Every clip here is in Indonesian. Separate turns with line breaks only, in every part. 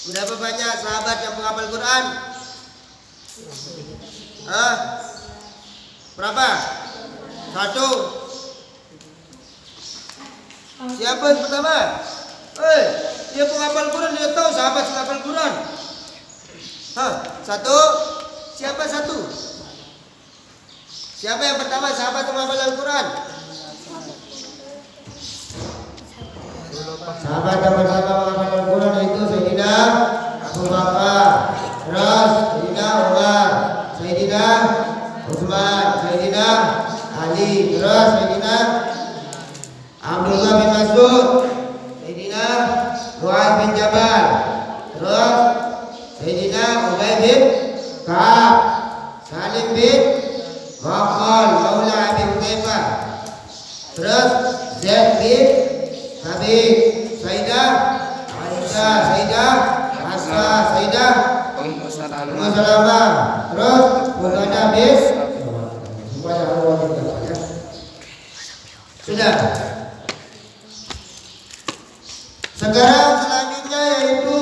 Berapa banyak sahabat yang menghafal Quran? Berapa? 1. Siapa yang pertama? Dia penghafal Quran, dia tahu sahabat menghafal Quran. 1. Siapa 1? Siapa yang pertama sahabat menghafal Al-Quran? Sahabat yang pertama menghafal Al-Quran itu Sayyidina Abu Bakar, terus Sayyidina Umar, Sayyidina Utsman, Sayyidina Ali, terus Sayyidina Abdullah bin Mas'ud, Sayyidina Mu'adz bin Jabal, terus Sayyidina Ubay bin Ka'ab, Salim bin Waqqas, Maula Abi Hudzaifah, terus Zaid bin Thabit, Sayyidah Aisyah, Sayyidah Hafsah, Sayyidah Ummu Salamah, terus Uqadah bin sudah. Sekarang selanjutnya yaitu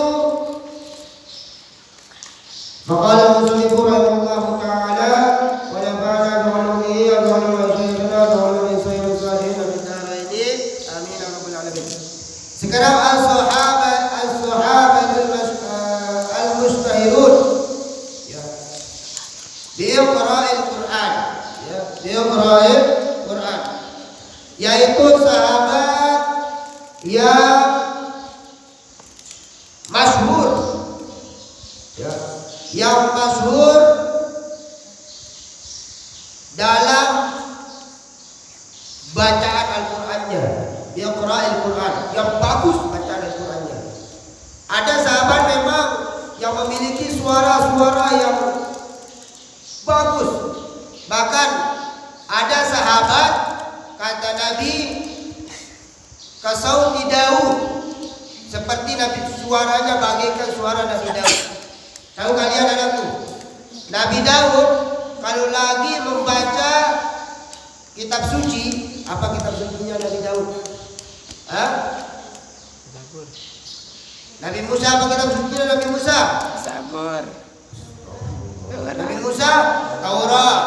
maqala muslimu rahimahullahu ta'ala wa nafa'ana bi'ulumihi wa bi'ulumi syayikhina wa bi'ulumi syayikhil salihin min daraini amin ya rabbal alamin. Sekarang al-mustahirun biqira'il Quran, biqira'il Quran, yaitu sahabat yang masyhur, yang masyhur dalam bacaan Al-Qur'annya, biqira'il Quran, yang bagus bacaan Al-Qur'annya. Ada sahabat memang yang memiliki suara-suara yang bagus. Bahkan ada sahabat kata Nabi kasauti Daud, seperti Nabi suaranya bagaikan suara Nabi Daud. Tahu kalian anakku? Nabi Daud kalau lagi membaca kitab suci, apa kitab sucinya Nabi Daud? Nabi Musa, apa kitab sucinya Nabi Musa?
Zabur.
Nabi Musa Taurat.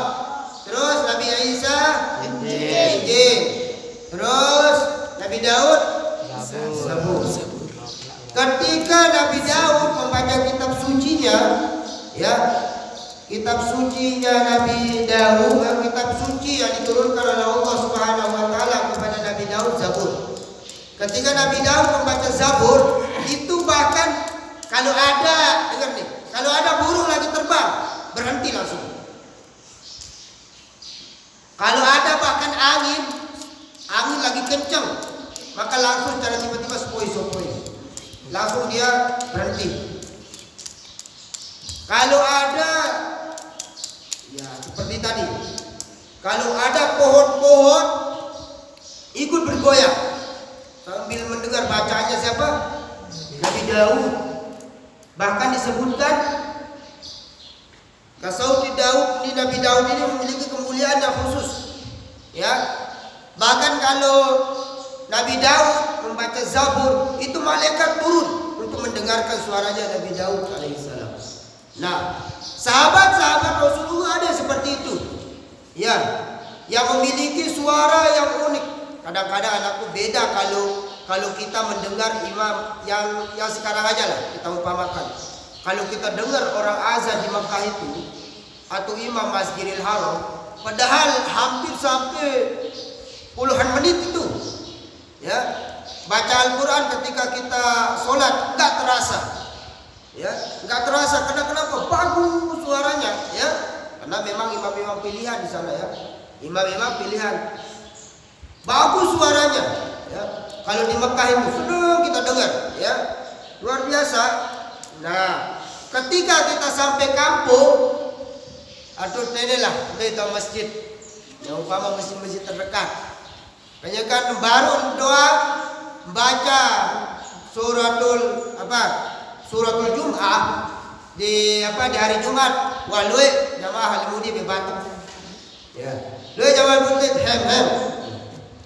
Terus Nabi Isa Injil. Terus Nabi Daud Zabur. Ketika Nabi Daud membaca kitab sucinya, kitab sucinya Nabi Daud, kitab suci yang diturunkan oleh Allah Subhanahu wa taala kepada Nabi Daud, Zabur. Ketika Nabi Daud membaca Zabur, itu bahkan kalau ada, dengar nih, kalau ada burung lagi terbang, berhenti langsung. Kalau ada bahkan angin lagi kencang, maka langsung cara tiba-tiba sepoi-sepoi, langsung dia berhenti. Kalau ada, ya seperti tadi, kalau ada pohon-pohon ikut bergoyang sambil mendengar bacaannya siapa? Nabi Daud. Bahkan disebutkan kasauti Daud, di Nabi Daud ini memiliki kemuliaan yang khusus. Bahkan kalau Nabi Daud membaca Zabur, itu malaikat turun untuk mendengarkan suaranya Nabi Daud alaihissalam. Nah, sahabat-sahabat Rasulullah ada seperti itu, yang memiliki suara yang unik. Kadang-kadang anakku beda kalau kita mendengar imam yang sekarang aja lah kita umpamakan. Kalau kita dengar orang azan di Makkah itu atau imam Masjidil Haram, padahal hampir sampai puluhan menit itu, baca Al-Quran ketika kita sholat nggak terasa, Kenapa? Bagus suaranya, karena memang imam-imam pilihan di sana, imam-imam pilihan, bagus suaranya, Kalau di Mekah itu senang kita dengar, luar biasa. Nah, ketika kita sampai kampung, atau inilah kita masjid, yang umpama masjid-masjid terdekat, kebanyakan baru doa baca suratul Jum'ah di hari Jumat. Walui jamaah halimudi bebantu. Lui jamaah buntit hem.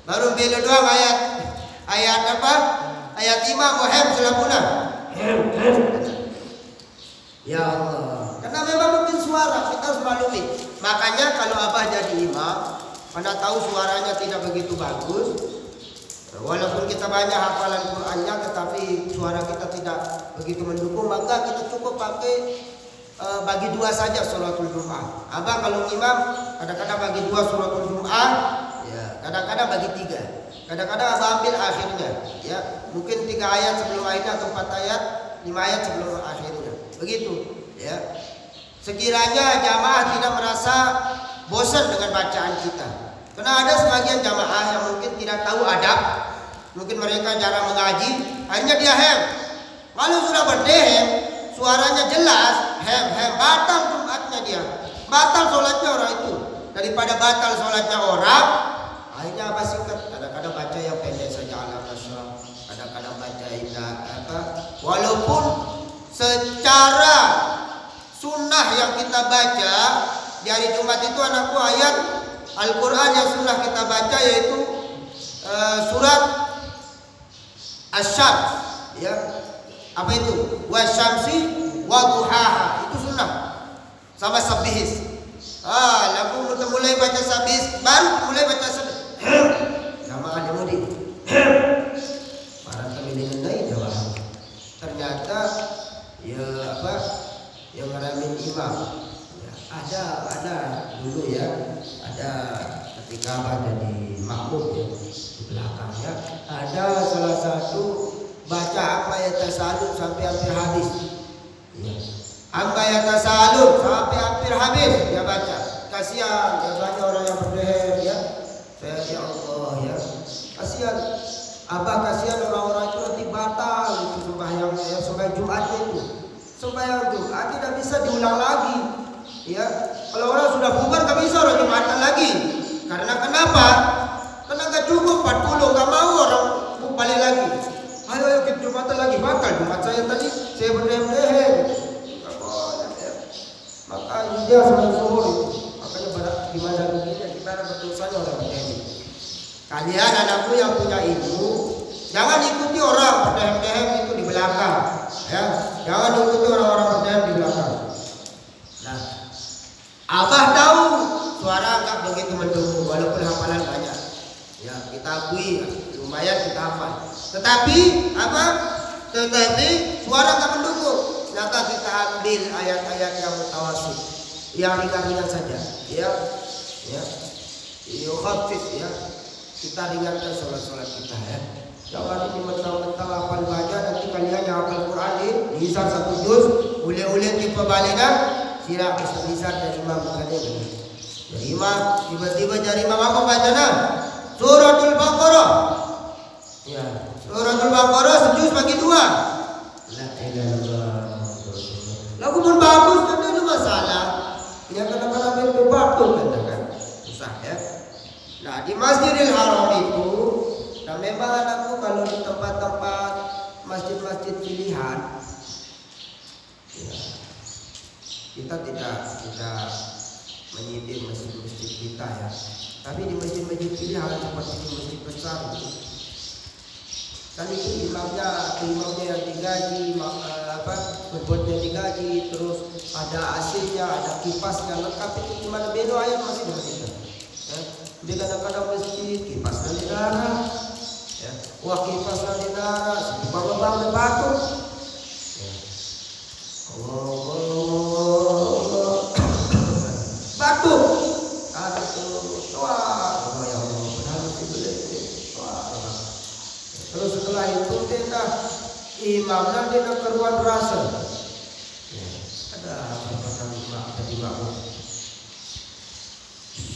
Baru bela doang ayat 5 muhem selapuna. Ya Allah. Karena memang mungkin suara kita harus maklumi. Makanya kalau abah jadi imam, karena tahu suaranya tidak begitu bagus, walaupun kita banyak hafalan Qur'annya, tetapi suara kita tidak begitu mendukung, maka kita cukup pakai bagi dua saja sholatul Jum'ah. Abah kalau imam kadang-kadang bagi dua sholatul Jum'ah, ya kadang-kadang bagi tiga. Kadang-kadang abah ambil akhirnya, ya mungkin 3 ayat sebelum akhirnya atau 4 ayat, 5 ayat sebelum akhirnya. Begitu, ya. Sekiranya jamaah tidak merasa bosan dengan bacaan kita. Karena ada sebagian jamaah yang mungkin tidak tahu adab, mungkin mereka jarang mengaji, hanya dia hem. Kalau sudah berdehem, suaranya jelas, hem, batal Jumatnya dia, batal sholatnya orang itu. Daripada batal sholatnya orang, akhirnya apa singkat? Kadang-kadang baca yang pendek saja Al-Nasrah, kadang-kadang baca walaupun secara sunnah yang kita baca di hari Jumat itu anakku ayat Al-Quran yang sunnah kita baca yaitu surat Asy-Syams, ya. Apa itu? Wasyamsi waduhaha, itu sunnah. Sama sabihis. Lalu mulai baca sabihis, baru mulai baca sabihis. Nama ada mudi. Para kami dengan jawab. Ternyata ya apa? Yang ngaramin imam. Ya, ada dulu ya. Ada ketika ada di makmum ya, di belakang ya. Ada salah satu baca apa ya tasalud sampai hampir habis. Ya. Apa ya tasalud sampai hampir habis dia baca. Kasihan ya banyak orang yang berdehem ya. Saya ya Allah ya. Kasihan. Abah kasihan orang-orang itu nanti batal itu sembahyang ya, sembahyang Jumat itu. Sembahyang Jumat tidak bisa diulang lagi. Ya. Kalau orang sudah bubar enggak bisa orang Jumatan lagi. Karena kenapa? Karena enggak cukup 40, enggak mau orang balik lagi. Ayo kita Jumatan lagi, batal Jumat saya tadi saya berdehem-dehem. Enggak boleh ya. Maka dia sampai zuhur itu. Makanya pada gimana begini gimana betulnya orang berdehem. Kalian anakku yang punya ilmu, jangan ikuti orang berdehem-dehem itu di belakang, ya. Jangan ikuti orang-orang berdehem di belakang. Nah, abah tahu suara enggak begitu mendukung walaupun hafalan banyak. Ya, kita akui lumayan kita hafal. Tetapi apa? Tetapi suara enggak mendukung. Maka kita ambil ayat-ayat yang mutawasit, yang ringan-ringan saja, ya. Ya. Yukhafif ya. Kita ringankan sholat-sholat kita ya. Jangan ini mentang-mentang hafal baca nanti kalian yang hafal Quran di hisab 1 juz, ule-ule tipe balikan, sila hisab dari imam bukannya benar. Jadi imam tiba-tiba dari imam apa bacanya? Suratul Baqarah. Ya, Suratul Baqarah sejuz bagi 2. La ilaha illallah. Lagu pun bagus kan itu masalah. Ya kadang-kadang betul kan. Susah ya. Nah di Masjidil Haram itu, nah memang anakku kalau di tempat-tempat masjid-masjid pilihan, ya, kita tidak menyindir masjid-masjid kita ya. Tapi di masjid-masjid pilihan seperti di masjid besar itu, kan itu imamnya yang digaji, berbuatnya digaji, terus ada AC-nya, ada kipasnya lengkap itu gimana beda ayat masih di masjid. Ya. Di kadang-kadang masjid kipas dari darah, ya. Wah kipas dari darah, bang batu. Ya. Allah, batu. Ada tuh, wah, ya Allah, benar sih wah. Terus setelah itu dia imamnya dia keruan rasa. Ya. Ada apa tadi makmum.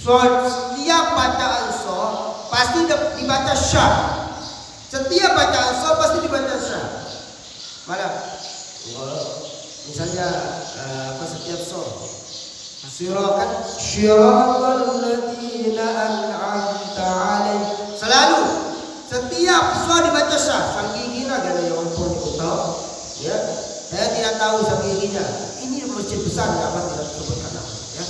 Setiap bacaan so pasti dibaca syah. Setiap bacaan so pasti dibaca syah. Mana? Misalnya setiap so siratal ladzina an'amta alaihim. Selalu setiap so dibaca syah. Sanggihina gana yang pun tahu. Ya, saya tidak tahu sanggihinya. Ini masjid besar apa tidak disebutkan nama. Ya,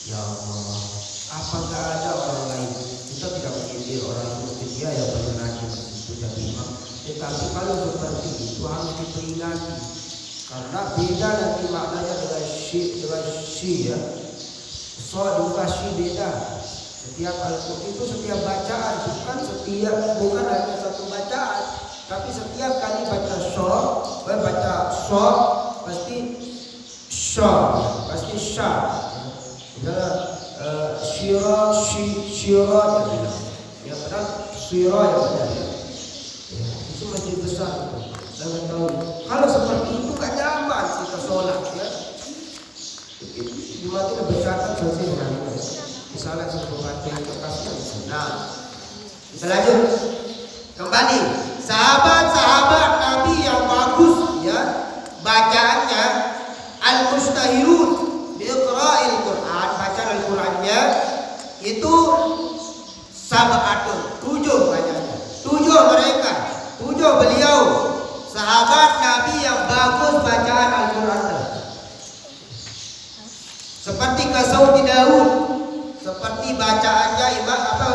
ya Allah. Apakah ada orang lain? Kita tidak menyindir orang seperti dia yang pernah ngaji itu jadi imam. Tetapi kalau seperti itu harus diperingati, karena beda nanti maknanya dengan si ya. So juga si beda. Setiap Al-Quran itu setiap bacaan, bukan hanya satu bacaan, tapi setiap kali baca pasti sya. Misalnya syira ya benar, syira ya benar ya. Itu masih besar itu. Jangan tahu. Kalau seperti itu gak nyaman kita sholat ya. Cuma itu bercatat selesai dengan itu. Misalnya sebelum baca yang kertasnya. Nah, kita lanjut. Kembali, sahabat-sahabat Nabi yang bagus ya bacaannya, al-mustahirun biqra'il Quran, bacaan Al-Qur'annya itu sab'atun, 7 bacanya. 7 mereka, 7 beliau sahabat Nabi yang bagus bacaan Al-Qur'annya. Seperti Saudi Daud, seperti bacaannya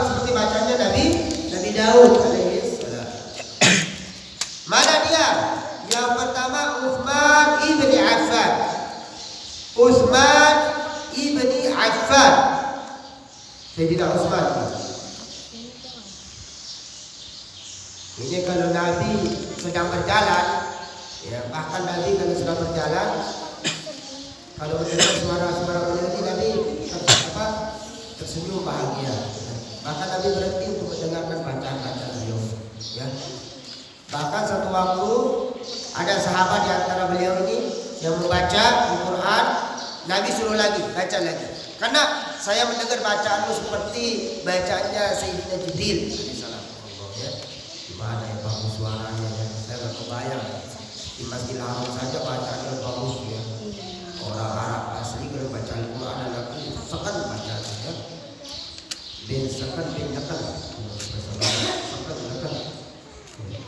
seperti bacaannya Nabi Daud alaihissalam. Mana dia? Yang pertama Utsman ibni Affan. Utsman ibni Affan. Sayyidina Utsman. Ini kalau Nabi sedang berjalan, ya bahkan Nabi kalau sedang berjalan, kalau mendengar suara-suara Nabi tersenyum bahagia. Bahkan Nabi berhenti untuk mendengarkan bacaan-bacaan beliau. Ya. Bahkan satu waktu ada sahabat di antara beliau ini yang membaca Al-Quran, Nabi suruh lagi, baca lagi. Karena saya mendengar bacaanmu seperti bacaannya Sayyidina Jibril alaihissalam. Ya. Gimana ya bagus suaranya ya. Saya nggak kebayang. Di Masjidil Haram saja bacaannya bagus ya. Orang Arab asli kalau baca Al-Quran anakku sekan bacaannya ya. Bin sekan bin nyakan.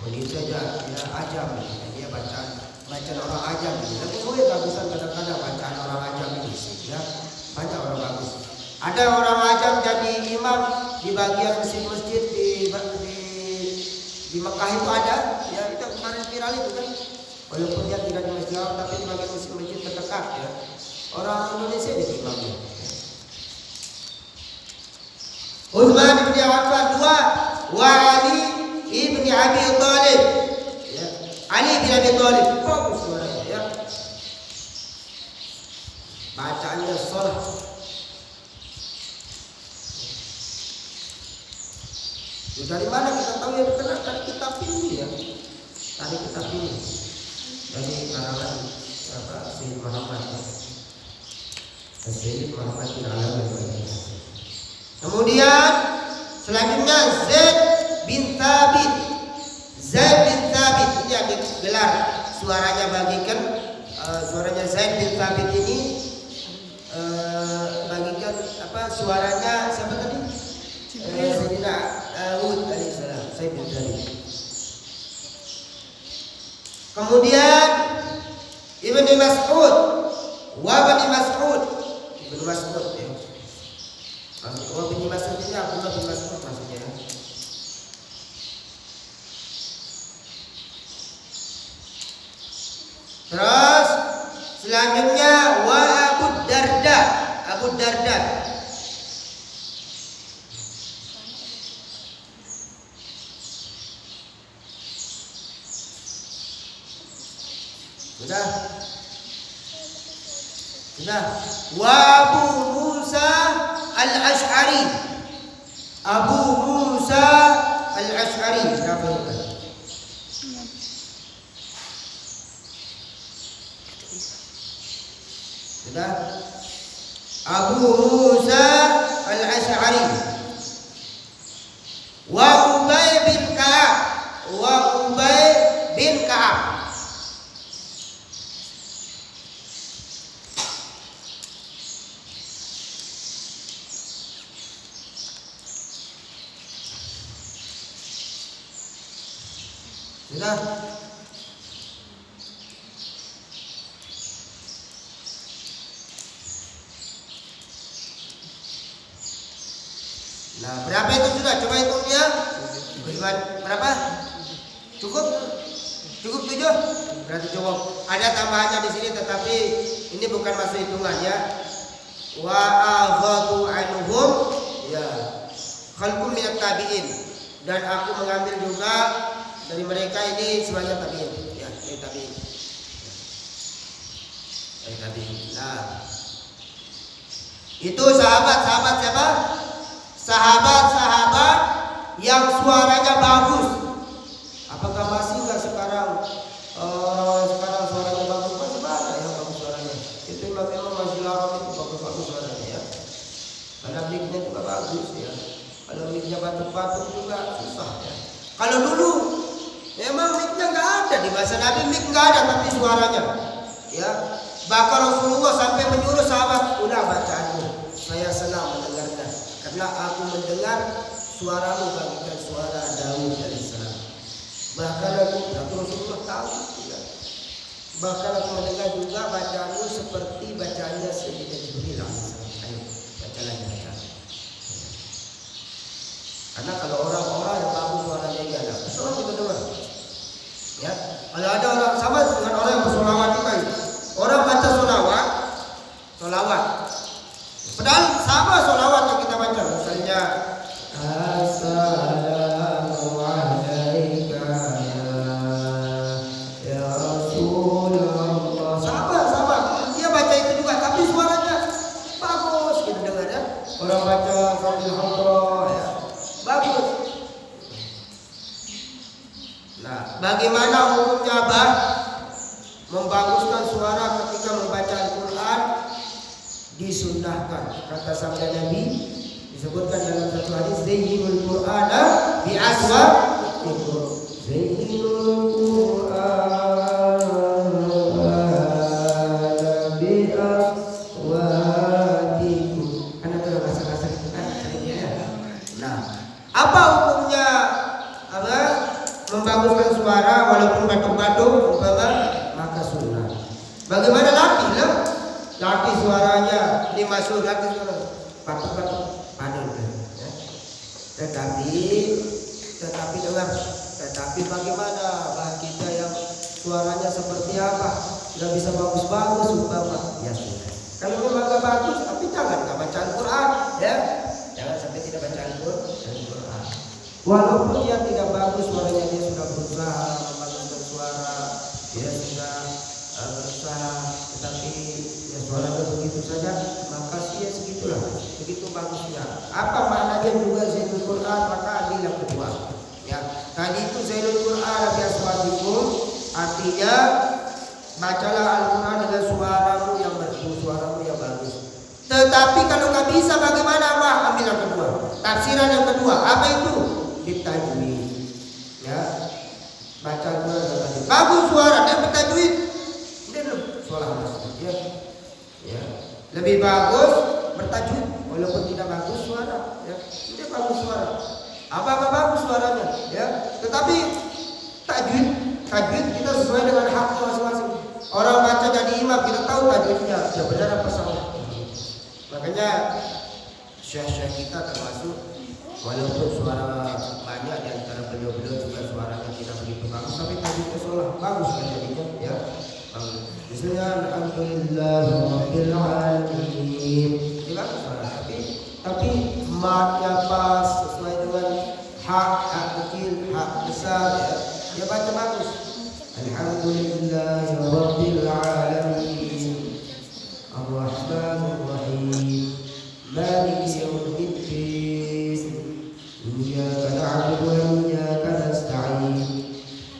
Ini saja dia ajam, dia bacaan orang ajam. Tapi boleh bagusan kadang-kadang bacaan orang ajam ini ya. Banyak orang bagus. Ada orang ajam jadi imam di bagian masjid di Mekah itu ada. Ya kita kemarin viral itu kan. Walaupun dia tidak di masjid tapi di bagian masjid terdekat ya. Orang Indonesia jadi imamnya. Utsman bin Affan 2 wa Ali ibni Abi Thalib ya. Ali bin Abi Thalib bagus suaranya ya. Bacaannya sholat. Dari mana kita tahu ya? Karena dari kitab ini ya. Dari kitab ini. Dari karangan Sayyid Muhammad ya. Sayyid Muhammad bin Alawi. Kemudian selanjutnya Zaid bin Thabit. Zaid bin Thabit ini yang digelar suaranya bagikan suaranya Zaid bin Thabit ini bagikan suaranya siapa tadi? Sayyidina Daud alaihissalam. Zaid bin Thabit. Kemudian Ibnu Mas'ud Ibnu Mas'ud ya. Ibnu Mas'ud ini Abdullah bin Mas'ud maksudnya. Terus selanjutnya Abu Darda. Sudah. Wa Abu Musa Al-Ash'ari. Abu Musa Al-Ash'ari. Berapa itu? Sudah. Abu Musa Al-Ash'ari. Wa Ubay bin Ka'ab. Sudah. Nah, berapa itu sudah? Coba hitungnya. Berapa? 7. Cukup? Cukup 7? Berarti cukup. Ada tambahannya di sini tetapi ini bukan masuk hitungan ya. Wa aghadu anhum ya khalqum minat tabi'in, dan aku mengambil juga dari mereka ini sebanyak tabi'in ya, dari tabi'in. Dari tabi'in. Nah, itu sahabat-sahabat siapa? Sahabat-sahabat yang suaranya bagus. Apakah masih enggak sekarang? Sekarang suaranya bagus, masih banyak yang bagus suaranya. Itu memang masih lama itu bagus-bagus suaranya ya. Karena mic-nya juga bagus ya. Kalau mic-nya batuk-batuk juga susah ya. Kalau dulu memang mic-nya nggak ada, di masa Nabi mic nggak ada tapi suaranya ya. Bahkan Rasulullah sampai menyuruh sahabat, udah bacaanmu, saya senang mendengarnya karena aku mendengar suaramu bagaikan suara Daud alaihissalam. Bahkan aku Rasulullah tahu ya. Bahkan aku mendengar juga bacaanmu seperti bacaannya Sayyidina Jibril alaihissalam. Ayo baca lagi bacaan. Karena kalau orang-orang yang bagus suaranya ini ada, semua kita dengar. Ya, kalau ada orang sama dengan orang yang bersolawat juga. Orang baca solawat, padahal sama solawat yang kita baca. Misalnya, Assalamu alaika ya Rasulullah. Sama. Dia baca itu juga, tapi suaranya bagus. Kita dengar ya. Orang baca sambil hadroh ya, bagus. Nah, bagaimana hukumnya Abah? Membaguskan suara ketika membaca Al-Quran disunnahkan. Kata sabda Nabi disebutkan dalam satu hadis, Zayyinul Qur'ana bi aswatikum. Zayyinul Qur'ana bi aswatikum. Karena itu bahasa-bahasa itu kan. Nah, apa hukumnya membaguskan suara walaupun batuk-batuk maka sunnah. Bagaimana latih lah? Latih suaranya ini masuk latih suara batuk-batuk panen ya. Tetapi dengar, tetapi bagaimana kita yang suaranya seperti apa? Nggak bisa bagus-bagus umpama ya sudah. Kalau memang nggak bagus, tapi jangan nggak baca Al-Quran ya. Jangan sampai tidak baca Al-Quran. Walaupun dia tidak bagus suaranya, dia sudah berusaha membaguskan suara, dia sudah berusaha, tetapi ya suaranya begitu saja, maka dia segitulah, begitu bagusnya. Apa maknanya juga Zainul Quran? Maka adil yang kedua. Ya, tadi itu Zainul Quran bi aswatikum, artinya bacalah Al-Quran dengan suaramu yang merdu, suaramu yang bagus. Tetapi kalau nggak bisa bagaimana Pak? Ambil yang kedua. Tafsiran yang kedua, apa itu? Bitajwid. Ya, baca Al-Quran bagus suara dan bertajwid. Dia suara maksudnya. Ya, lebih bagus bertajwid walaupun tidak bagus suara. Ya, dia bagus suara. Apa bagus suaranya? Ya, tetapi tajwid kita sesuai dengan hak masing-masing. Orang baca jadi imam, kita tahu tajwidnya, ya benar apa salah. Makanya syekh-syekh kita termasuk walaupun suara banyak di antara beliau-beliau juga suaranya tidak begitu bagus, tapi tajwidnya sholat bagus kan jadinya ya. Misalnya alhamdulillahirabbil alamin. Dia bagus suara, tapi matnya pas sesuai dengan hak kecil, hak besar ya. Dia baca bagus. Alhamdulillahirabbil alamin. Ar-Rahmanir Rahim. Maliki yaumiddin. Iyyaka na'budu wa iyyaka nasta'in.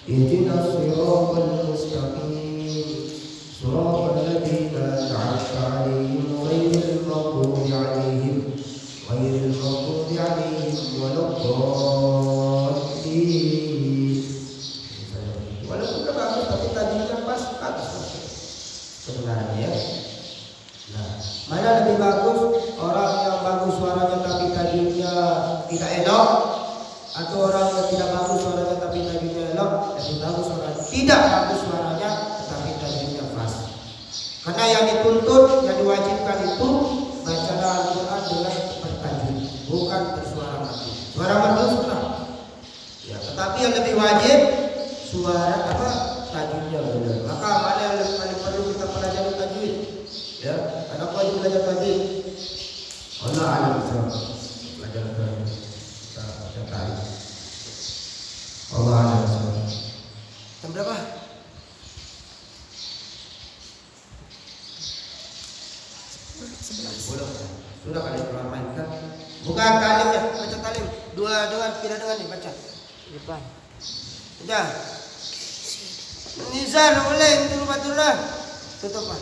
Ihdinas siratal mustaqim. Siratal ladzina an'amta 'alaihim ghairil maghdubi 'alaihim waladdallin. Walaupun bagus tapi tadinya pas bagus sebenarnya. Nah, mana lebih bagus? Orang yang bagus suaranya tapi tadinya tidak elok, atau orang yang tidak bagus suaranya tapi tadinya elok? Lebih bagus suaranya tidak bagus suaranya tetapi tadinya pas. Karena yang dituntut, yang diwajibkan itu bacalah Al-Quran dengan bertajwid, bukan bersuara merdu. Suara merdu sunnah. Ya, tetapi yang lebih wajib suara apa tajwidnya benar. Maka mana yang paling perlu kita pelajari tajwid? Ya, anak wajib belajar tajwid. Allah alam belajar tajwid. Kita tahu. Allah alam. Jam berapa? Sudah kali keluar main kan? Bukan talim ya, baca talim. Dua tidak dengan nih baca.
Depan.
Sudah. Nizar boleh turun batullah. Tutup pak.